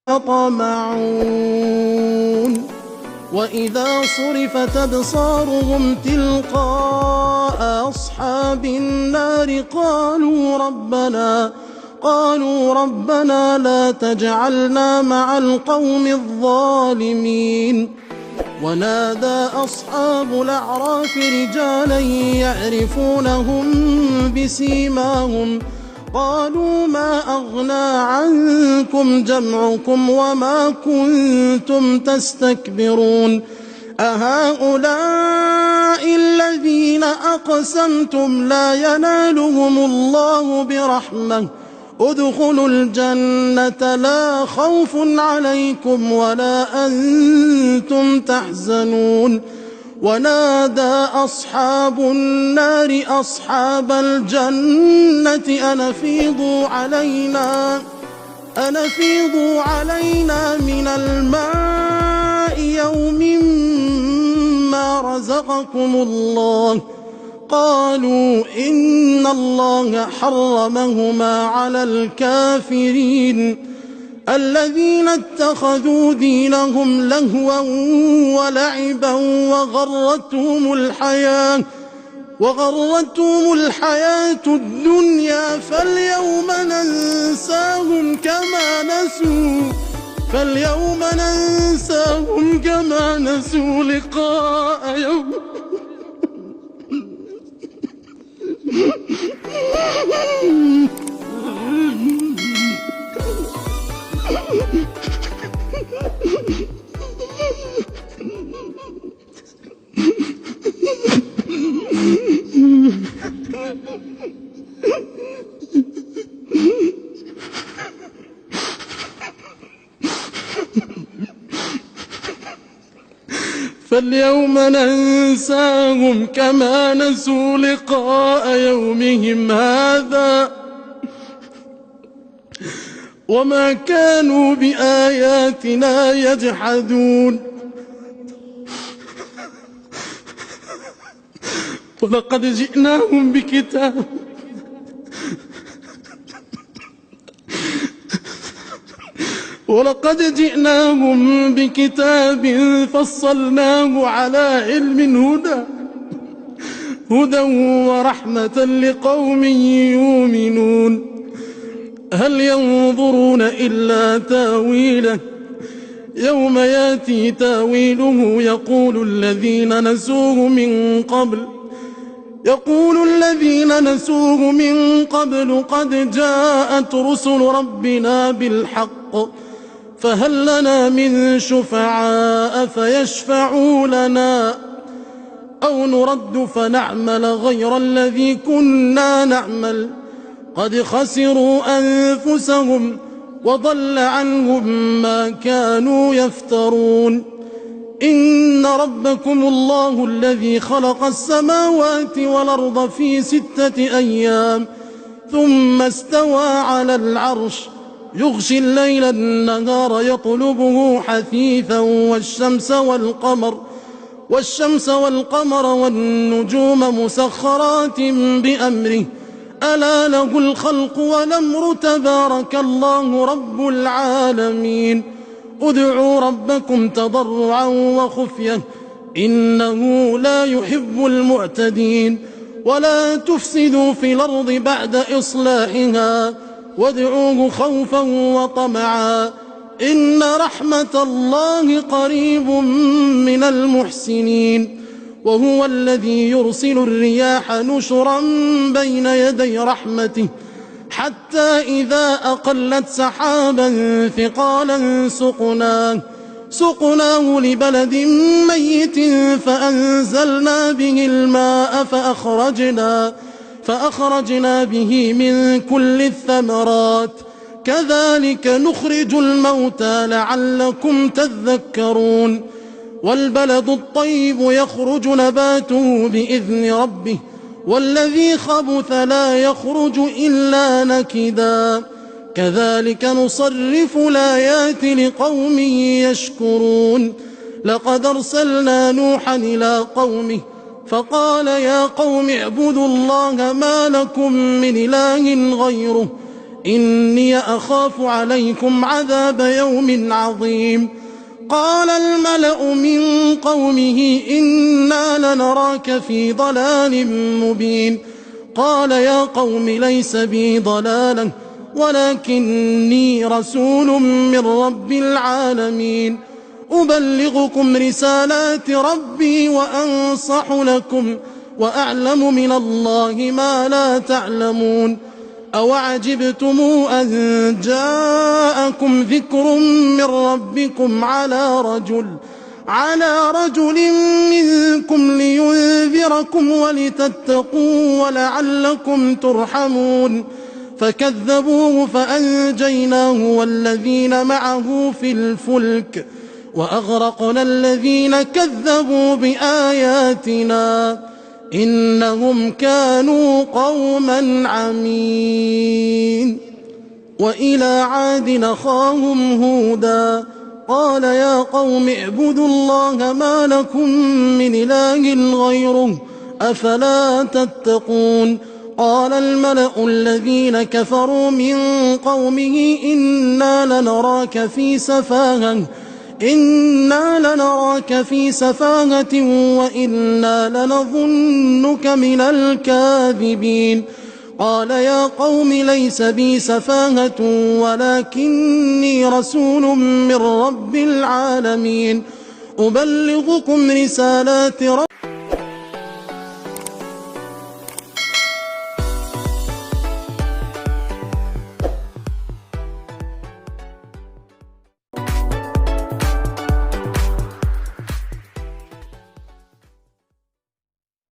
يطمعون وإذا صرفت أبصارهم تلقاء أصحاب النار قالوا ربنا لا تجعلنا مع القوم الظالمين. ونادى أصحاب الأعراف رجالا يعرفونهم بسيماهم قالوا ما أغنى عنكم جمعكم وما كنتم تستكبرون أهؤلاء الذين أقسمتم لا ينالهم الله برحمة ادخلوا الجنة لا خوف عليكم ولا أنتم تحزنون. ونادى أصحاب النار أصحاب الجنة أن أفيضوا علينا من الماء يوم ما رزقكم الله قالوا إن الله حرمهما على الكافرين الذين اتخذوا دينهم لهوا ولعبا وغرتهم الحياة الدنيا فاليوم ننساهم كما نسوا لقاء يوم فاليوم ننساهم كما نسوا لقاء يومهم هذا وما كانوا بآياتنا يجحدون. ولقد جئناهم بكتاب فصلناه على علم هدى ورحمة لقوم يؤمنون. هل ينظرون إلا تاويله يوم ياتي تاويله يقول الذين نسوه من قبل قد جاءت رسل ربنا بالحق فهل لنا من شفعاء فيشفعوا لنا أو نرد فنعمل غير الذي كنا نعمل قد خسروا أنفسهم وضل عنهم ما كانوا يفترون. إن ربكم الله الذي خلق السماوات والأرض في 6 أيام ثم استوى على العرش يغشي الليل النهار يطلبه حثيثا والشمس والقمر والنجوم مسخرات بأمره ألا له الخلق والأمر تبارك الله رب العالمين. ادعوا ربكم تضرعا وخفية إنه لا يحب المعتدين. ولا تفسدوا في الأرض بعد إصلاحها وادعوه خوفا وطمعا إن رحمة الله قريب من المحسنين. وهو الذي يرسل الرياح نشرا بين يدي رحمته حتى إذا أقلت سحابا ثقالا سقناه لبلد ميت فأنزلنا به الماء فأخرجنا به من كل الثمرات كذلك نخرج الموتى لعلكم تذكرون. والبلد الطيب يخرج نباته بإذن ربه والذي خبث لا يخرج إلا نكدا كذلك نصرف الآيات لقوم يشكرون. لقد أرسلنا نوحا إلى قومه فقال يا قوم اعبدوا الله ما لكم من إله غيره إني أخاف عليكم عذاب يوم عظيم. قال الملأ من قومه إنا لنراك في ضلال مبين. قال يا قوم ليس بي ضلالة ولكني رسول من رب العالمين أبلغكم رسالات ربي وأنصح لكم وأعلم من الله ما لا تعلمون. أوعجبتم أن جاءكم ذكر من ربكم على رجل منكم لينذركم ولتتقوا ولعلكم ترحمون. فكذبوه فأنجيناه والذين معه في الفلك وأغرقنا الذين كذبوا بآياتنا إنهم كانوا قوما عمين. وإلى عاد أخاهم هودا قال يا قوم اعبدوا الله ما لكم من إله غيره أفلا تتقون. قال الملأ الذين كفروا من قومه إنا لنراك في سفاهة وإنا لنظنك من الكاذبين. قال يا قوم ليس بي سفاهة ولكني رسول من رب العالمين أبلغكم رسالات ربي